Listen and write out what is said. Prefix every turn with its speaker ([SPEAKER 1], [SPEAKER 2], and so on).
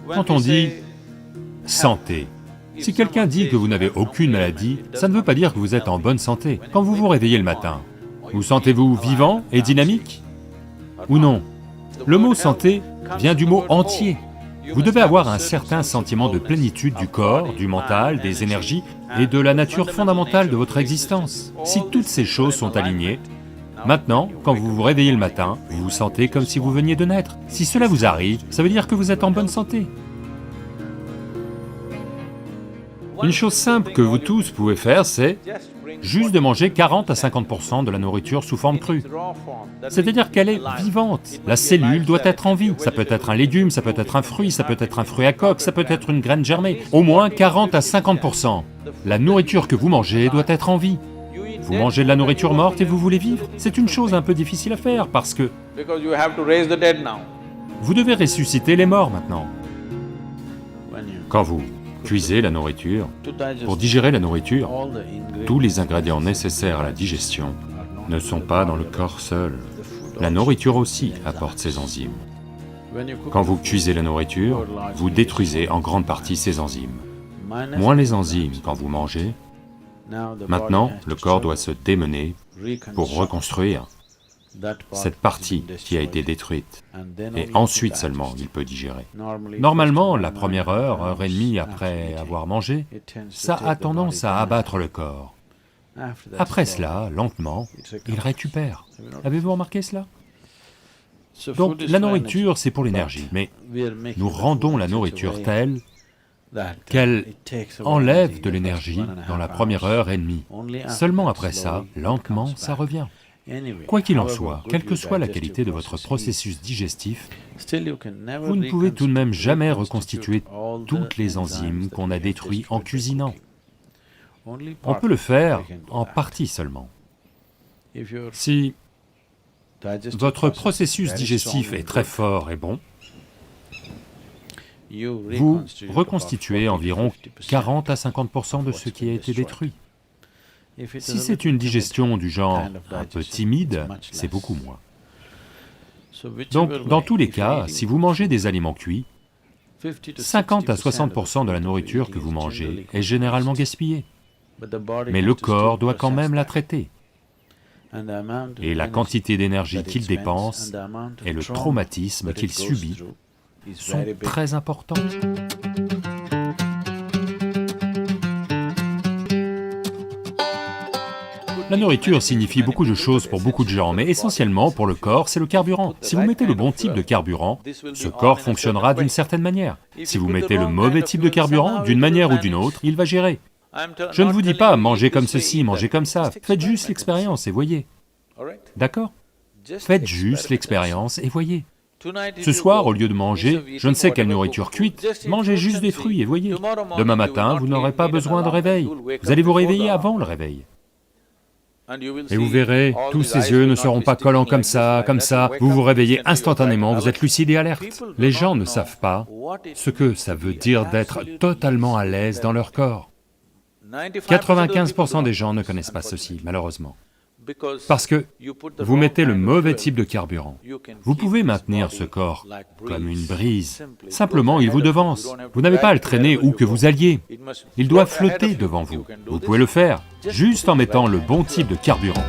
[SPEAKER 1] Quand on dit santé, si quelqu'un dit que vous n'avez aucune maladie, ça ne veut pas dire que vous êtes en bonne santé. Quand vous vous réveillez le matin, vous sentez-vous vivant et dynamique? Ou non? Le mot santé vient du mot entier. Vous devez avoir un certain sentiment de plénitude du corps, du mental, des énergies et de la nature fondamentale de votre existence. Si toutes ces choses sont alignées, maintenant, quand vous vous réveillez le matin, vous vous sentez comme si vous veniez de naître. Si cela vous arrive, ça veut dire que vous êtes en bonne santé. Une chose simple que vous tous pouvez faire, c'est juste de manger 40 à 50% de la nourriture sous forme crue. C'est-à-dire qu'elle est vivante. La cellule doit être en vie. Ça peut être un légume, ça peut être un fruit, ça peut être un fruit à coque, ça peut être une graine germée. Au moins 40 à 50%. La nourriture que vous mangez doit être en vie. Vous mangez de la nourriture morte et vous voulez vivre? C'est une chose un peu difficile à faire parce que vous devez ressusciter les morts maintenant. Quand vous cuisez la nourriture, pour digérer la nourriture, tous les ingrédients nécessaires à la digestion ne sont pas dans le corps seul. La nourriture aussi apporte ses enzymes. Quand vous cuisez la nourriture, vous détruisez en grande partie ces enzymes. Moins les enzymes quand vous mangez, maintenant le corps doit se démener pour reconstruire cette partie qui a été détruite, et ensuite seulement il peut digérer. Normalement, la première heure, heure et demie après avoir mangé, ça a tendance à abattre le corps. Après cela, lentement, il récupère. Avez-vous remarqué cela? Donc la nourriture, c'est pour l'énergie, mais nous rendons la nourriture telle qu'elle enlève de l'énergie dans la première heure et demie. Seulement après ça, lentement, ça revient. Quoi qu'il en soit, quelle que soit la qualité de votre processus digestif, vous ne pouvez tout de même jamais reconstituer toutes les enzymes qu'on a détruites en cuisinant. On peut le faire en partie seulement. Si votre processus digestif est très fort et bon, vous reconstituez environ 40 à 50% de ce qui a été détruit. Si c'est une digestion du genre un peu timide, c'est beaucoup moins. Donc, dans tous les cas, si vous mangez des aliments cuits, 50 à 60% de la nourriture que vous mangez est généralement gaspillée. Mais le corps doit quand même la traiter. Et la quantité d'énergie qu'il dépense et le traumatisme qu'il subit sont très importants. La nourriture signifie beaucoup de choses pour beaucoup de gens, mais essentiellement pour le corps, c'est le carburant. Si vous mettez le bon type de carburant, ce corps fonctionnera d'une certaine manière. Si vous mettez le mauvais type de carburant, d'une manière ou d'une autre, il va gérer. Je ne vous dis pas mangez comme ceci, mangez comme ça, faites juste l'expérience et voyez. D'accord? Faites juste l'expérience et voyez. Ce soir, au lieu de manger je ne sais quelle nourriture cuite, mangez juste des fruits et voyez. Demain matin, vous n'aurez pas besoin de réveil, vous allez vous réveiller avant le réveil. Et vous verrez, tous ces yeux ne seront pas collants comme ça, vous vous réveillez instantanément, vous êtes lucide et alerte. Les gens ne savent pas ce que ça veut dire d'être totalement à l'aise dans leur corps. 95% des gens ne connaissent pas ceci, malheureusement. Parce que vous mettez le mauvais type de carburant. Vous pouvez maintenir ce corps comme une brise. Simplement, il vous devance. Vous n'avez pas à le traîner où que vous alliez. Il doit flotter devant vous. Vous pouvez le faire, juste en mettant le bon type de carburant.